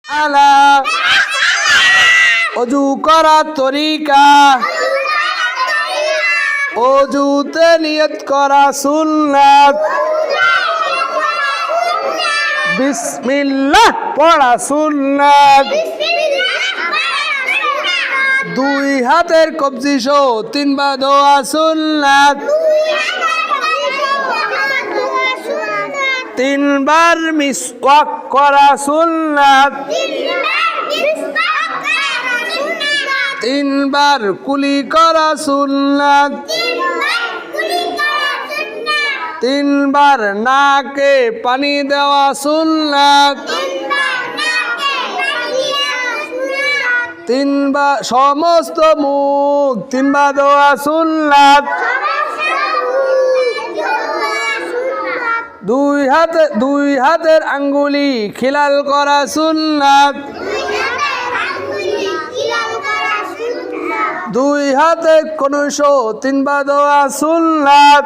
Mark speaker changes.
Speaker 1: আলা অজু করার তরিকা অজুতে নিয়ত করা সুন্নাত বিসমিল্লাহ পড়া সুন্নাত দুই হাতের কবজি সহ তিনবার দোয়া সুন্নাত তিনবার মিসওয়াক করা সুন্নাত তিনবার কুলি করা সুন্নাত তিনবার নাকে পানি দেওয়া সুন্নাত তিনবার সমস্ত মুখ তিনবার দেওয়া সুন্নাত দুই হাতের আঙ্গুলি খিলাল করা সুন্নাত দুই হাতে কনুষ তিনবার দেওয়া সুন্নাত